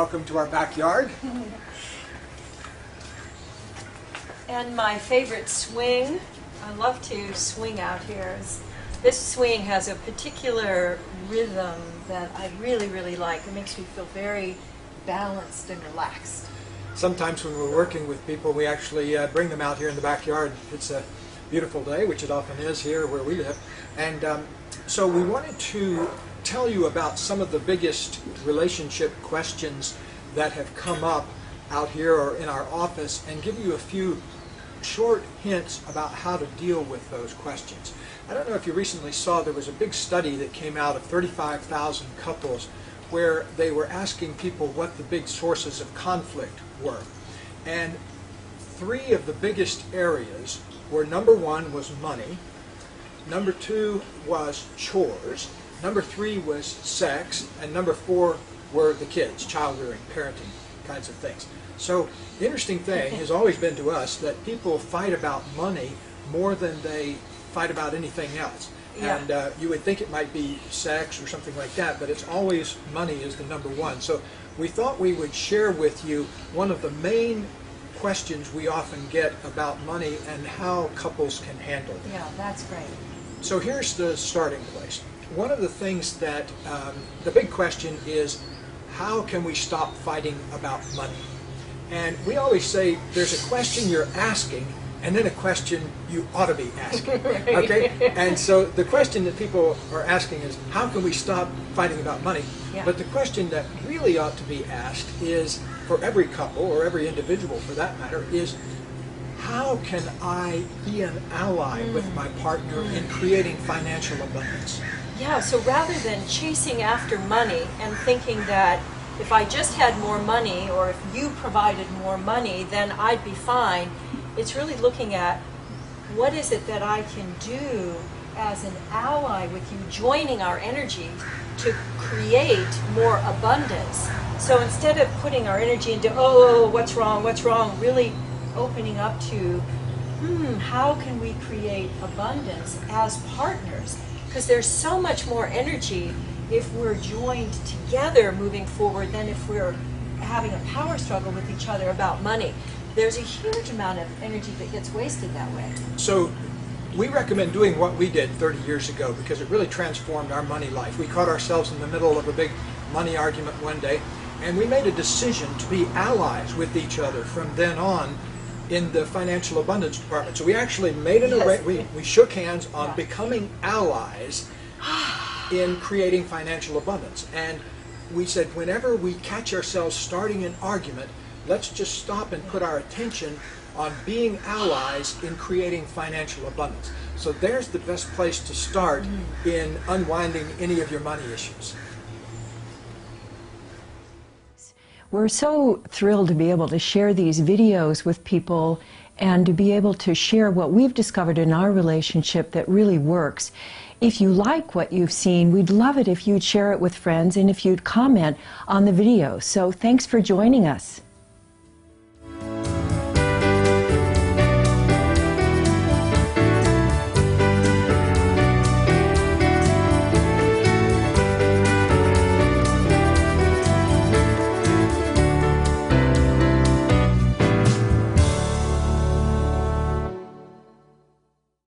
welcome to our backyard. And my favorite swing, I love to swing out here. This swing has a particular rhythm that I really, really like. It makes me feel very balanced and relaxed. Sometimes when we're working with people, we actually bring them out here in the backyard. It's a beautiful day, which it often is here where we live. And so we wanted to tell you about some of the biggest relationship questions that have come up out here or in our office and give you a few short hints about how to deal with those questions. I don't know if you recently saw, there was a big study that came out of 35,000 couples where they were asking people what the big sources of conflict were. And three of the biggest areas were: number one was money, number two was chores, number three was sex, and number four were the kids, child rearing, parenting kinds of things. So the interesting thing has always been to us that people fight about money more than they fight about anything else. Yeah. And you would think it might be sex or something like that, but it's always money is the number one. So we thought we would share with you one of the main questions we often get about money and how couples can handle it. Yeah, that's great. So here's the starting place. One of the things that, the big question is, how can we stop fighting about money? And we always say there's a question you're asking and then a question you ought to be asking. Okay? And so the question that people are asking is, how can we stop fighting about money? Yeah. But the question that really ought to be asked is, for every couple, or every individual for that matter, is how can I be an ally with my partner in creating financial abundance? Yeah, so rather than chasing after money and thinking that if I just had more money or if you provided more money, then I'd be fine, it's really looking at what is it that I can do as an ally with you, joining our energy to create more abundance. So instead of putting our energy into, oh, what's wrong, really opening up to, how can we create abundance as partners? Because there's so much more energy if we're joined together moving forward than if we're having a power struggle with each other about money. There's a huge amount of energy that gets wasted that way. So we recommend doing what we did 30 years ago because it really transformed our money life. We caught ourselves in the middle of a big money argument one day, and we made a decision to be allies with each other from then on in the financial abundance department. So we actually made an arrangement. We shook hands on becoming allies in creating financial abundance. And we said, whenever we catch ourselves starting an argument, let's just stop and put our attention on being allies in creating financial abundance. So there's the best place to start in unwinding any of your money issues. We're so thrilled to be able to share these videos with people and to be able to share what we've discovered in our relationship that really works. If you like what you've seen, we'd love it if you'd share it with friends and if you'd comment on the video. So thanks for joining us.